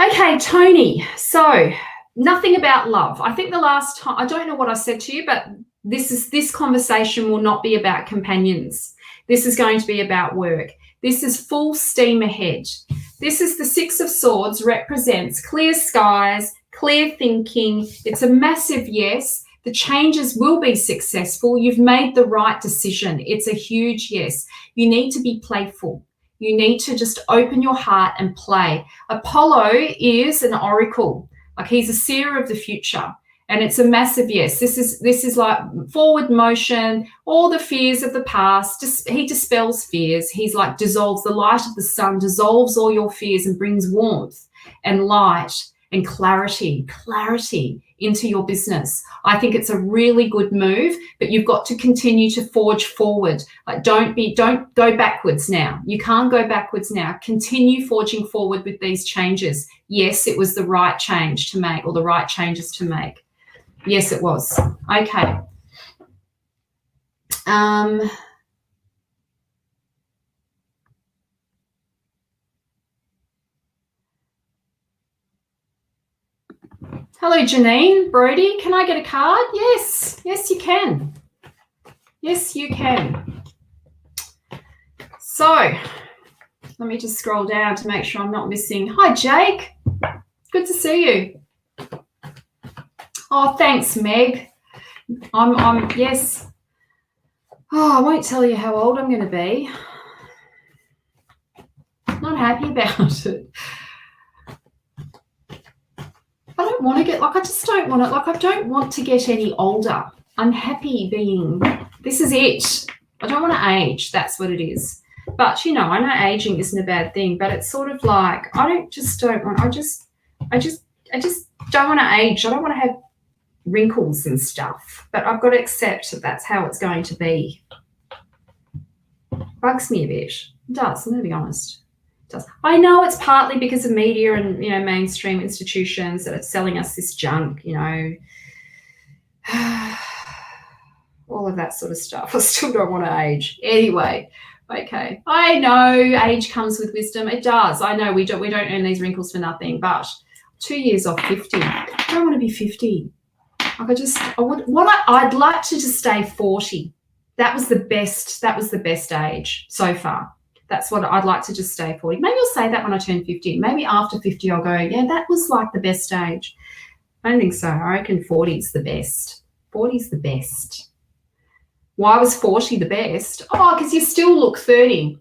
Okay, Tony. So nothing about love. I think the last time, I don't know what I said to you, but this conversation will not be about companions. This is going to be about work. This is full steam ahead. This is the 6 of Swords, represents clear skies, clear thinking. It's a massive yes. The changes will be successful. You've made the right decision. It's a huge yes. You need to be playful. You need to just open your heart and play. Apollo is an oracle. Like, he's a seer of the future. And it's a massive yes. This is like forward motion, all the fears of the past. He dispels fears. He's like dissolves the light of the sun, dissolves all your fears and brings warmth and light and clarity into your business. I think it's a really good move, but you've got to continue to forge forward. Like, don't go backwards now. You can't go backwards now. Continue forging forward with these changes. Yes, it was the right change to make, or the right changes to make. Yes, it was. Okay. Hello, Janine Brody. Can I get a card? Yes. Yes, you can. Yes, you can. So let me just scroll down to make sure I'm not missing. Hi, Jake. Good to see you. Oh, thanks, Meg. I'm yes. Oh, I won't tell you how old I'm going to be. Not happy about it. I don't want to get, like, I just don't want it. Like, I don't want to get any older. I'm happy being, this is it. I don't want to age. That's what it is. But, I know aging isn't a bad thing, but it's sort of like, I just don't want to age. I don't want to have wrinkles and stuff, but I've got to accept that that's how it's going to be. Bugs me a bit. It does, I'm going to be honest. It does. I know it's partly because of media and, mainstream institutions that are selling us this junk, all of that sort of stuff. I still don't want to age. Anyway, okay. I know age comes with wisdom. It does. I know we don't earn these wrinkles for nothing, but 2 years off 50. I don't want to be 50. I'd like to just stay 40. That was the best age so far. That's what I'd like to just stay 40. Maybe I'll say that when I turn 50. Maybe after 50 I'll go, yeah, that was like the best age. I don't think so. I reckon 40 is the best. 40 is the best. Why was 40 the best? Oh, because you still look 30.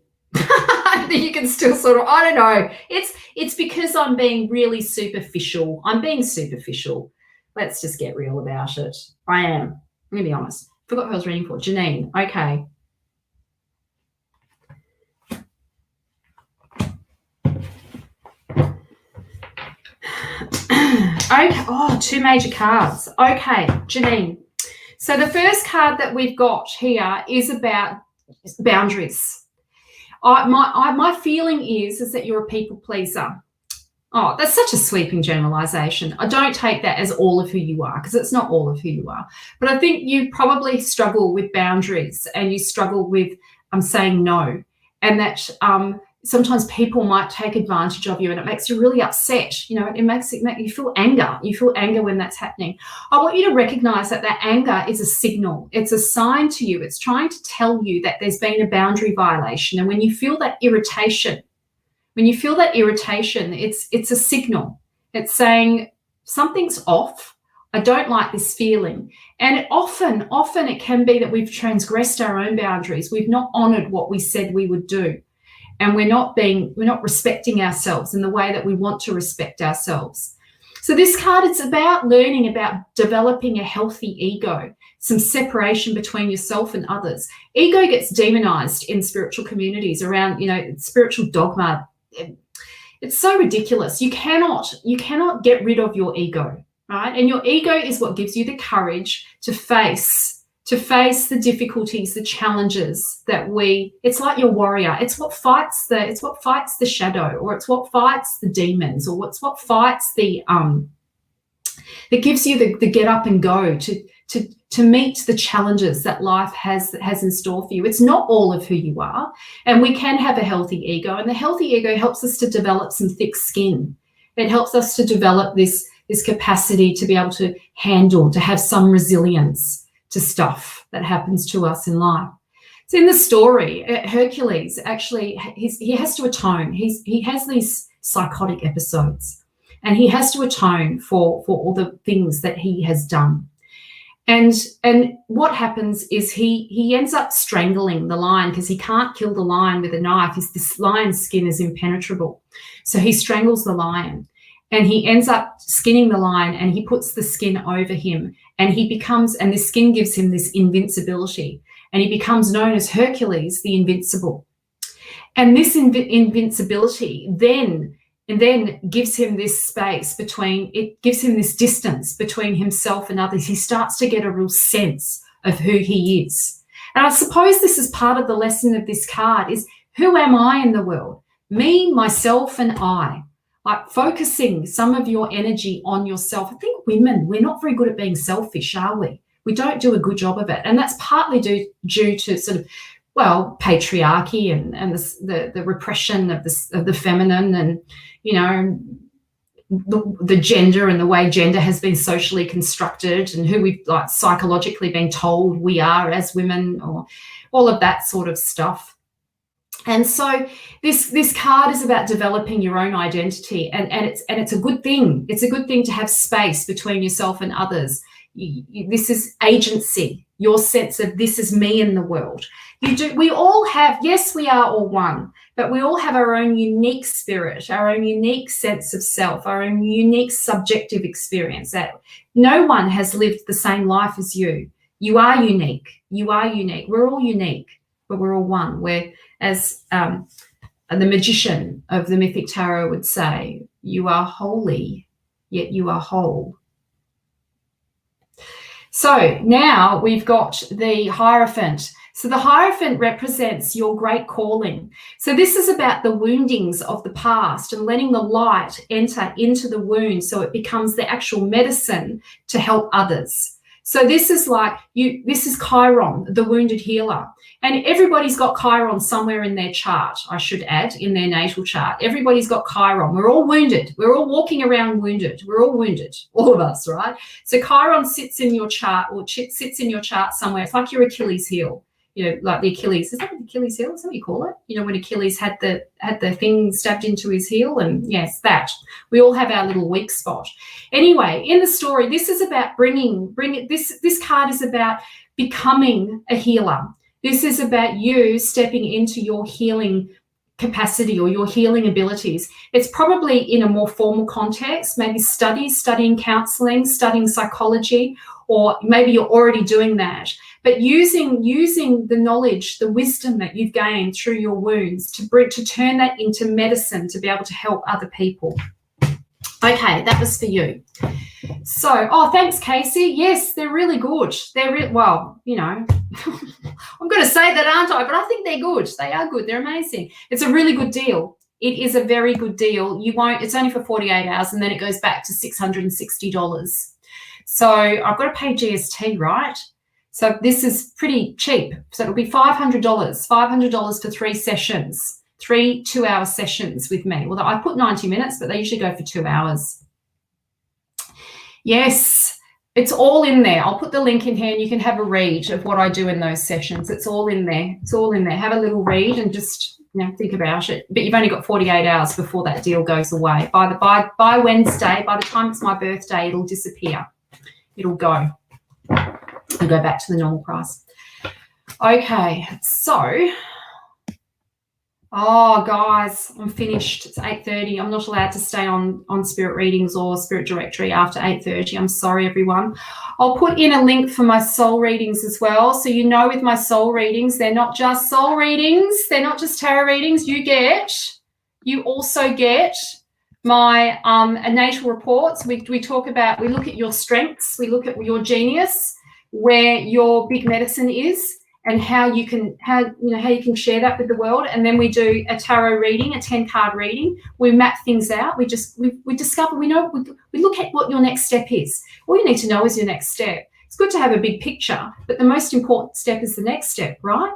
You can still sort of, I don't know. It's because I'm being really superficial. I'm being superficial. Let's just get real about it. I am. I'm going to be honest. Forgot who I was reading for. Janine. Okay. Okay. Oh, 2 major cards. Okay, Janine. So the first card that we've got here is about boundaries. My feeling is that you're a people pleaser. Oh, that's such a sweeping generalization. I don't take that as all of who you are, because it's not all of who you are. But I think you probably struggle with boundaries, and you struggle with saying no, and that sometimes people might take advantage of you, and it makes you really upset. You know, it makes you feel anger. You feel anger when that's happening. I want you to recognize that anger is a signal. It's a sign to you. It's trying to tell you that there's been a boundary violation. And when you feel that irritation, it's a signal. It's saying something's off. I don't like this feeling. And often it can be that we've transgressed our own boundaries. We've not honored what we said we would do. And we're not respecting ourselves in the way that we want to respect ourselves. So this card, it's about learning about developing a healthy ego, some separation between yourself and others. Ego gets demonized in spiritual communities around, spiritual dogma. It's so ridiculous. You cannot get rid of your ego, right? And your ego is what gives you the courage to face the difficulties, the challenges it's like your warrior. It's what fights the shadow, or it's what fights the demons, or it's what fights that gives you the get up and go to meet the challenges that life has in store for you. It's not all of who you are, and we can have a healthy ego, and the healthy ego helps us to develop some thick skin. It helps us to develop this capacity to be able to handle, to have some resilience to stuff that happens to us in life. So in the story, Hercules actually, he has to atone. He has these psychotic episodes, and he has to atone for all the things that he has done. And what happens is he ends up strangling the lion, because he can't kill the lion with a knife. This lion's skin is impenetrable. So he strangles the lion, and he ends up skinning the lion, and he puts the skin over him, and this skin gives him this invincibility, and he becomes known as Hercules, the Invincible. And this invincibility then gives him this space gives him this distance between himself and others. He starts to get a real sense of who he is. And I suppose this is part of the lesson of this card is, who am I in the world? Me, myself, and I. Like focusing some of your energy on yourself. I think women, we're not very good at being selfish, are we? We don't do a good job of it. And that's partly due to sort of, patriarchy and the repression of the feminine, and, the gender and the way gender has been socially constructed, and who we've psychologically been told we are as women, or all of that sort of stuff. And so this card is about developing your own identity, and it's a good thing. It's a good thing to have space between yourself and others. This is agency, your sense of this is me in the world. We all have, yes, we are all one, but we all have our own unique spirit, our own unique sense of self, our own unique subjective experience. That no one has lived the same life as you. You are unique. You are unique. We're all unique, but we're all one. We're, as the magician of the Mythic Tarot would say, you are holy, yet you are whole. So now we've got the Hierophant. So the Hierophant represents your great calling. So this is about the woundings of the past and letting the light enter into the wound so it becomes the actual medicine to help others. So this is like this is Chiron, the wounded healer. And everybody's got Chiron somewhere in their chart, I should add, in their natal chart. Everybody's got Chiron. We're all wounded. We're all walking around wounded. We're all wounded, all of us, right? So Chiron sits in your chart, or sits in your chart somewhere. It's like your Achilles heel. You know, like the Achilles, is that the Achilles heel? Is that what you call it? You know, when Achilles had the thing stabbed into his heel, and yes, that. We all have our little weak spot. Anyway, in the story, this is about this card is about becoming a healer. This is about you stepping into your healing capacity or your healing abilities. It's probably in a more formal context, maybe studying counseling, studying psychology, or maybe you're already doing that. But using the knowledge, the wisdom that you've gained through your wounds to turn that into medicine to be able to help other people. Okay, that was for you. So, oh, thanks, Casey. Yes, they're really good. Well, you know, I'm going to say that, aren't I? But I think they're good. They are good. They're amazing. It's a really good deal. It is a very good deal. It's only for 48 hours, and then it goes back to $660. So I've got to pay GST, right? So this is pretty cheap. So it'll be $500 for 3 sessions. 3 2-hour sessions with me. Well, I put 90 minutes, but they usually go for 2 hours. Yes, it's all in there. I'll put the link in here and you can have a read of what I do in those sessions. It's all in there. It's all in there. Have a little read and just, you know, think about it. But you've only got 48 hours before that deal goes away. By Wednesday, by the time it's my birthday, it'll disappear. It'll go. It'll go back to the normal price. Okay, so... Oh, guys, I'm finished. It's 8:30. I'm not allowed to stay on Spirit Readings or Spirit Directory after 8:30. I'm sorry, everyone. I'll put in a link for my soul readings as well. So you know with my soul readings, they're not just soul readings. They're not just tarot readings. You also get my natal reports. We look at your strengths. We look at your genius, where your big medicine is, and how you can share that with the world. And then we do a tarot reading, a 10-card reading. We map things out. We discover, we look at what your next step is. All you need to know is your next step. It's good to have a big picture, but the most important step is the next step, right?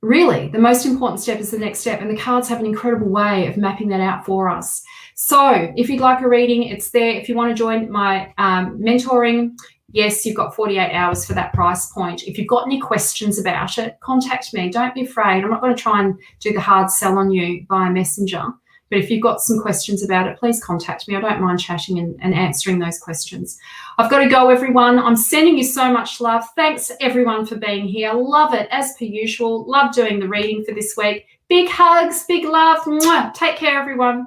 Really, the most important step is the next step, and the cards have an incredible way of mapping that out for us. So if you'd like a reading, it's there. If you want to join my mentoring, yes, you've got 48 hours for that price point. If you've got any questions about it, contact me. Don't be afraid. I'm not going to try and do the hard sell on you via Messenger. But if you've got some questions about it, please contact me. I don't mind chatting and answering those questions. I've got to go, everyone. I'm sending you so much love. Thanks, everyone, for being here. Love it, as per usual. Love doing the reading for this week. Big hugs, big love. Mwah. Take care, everyone.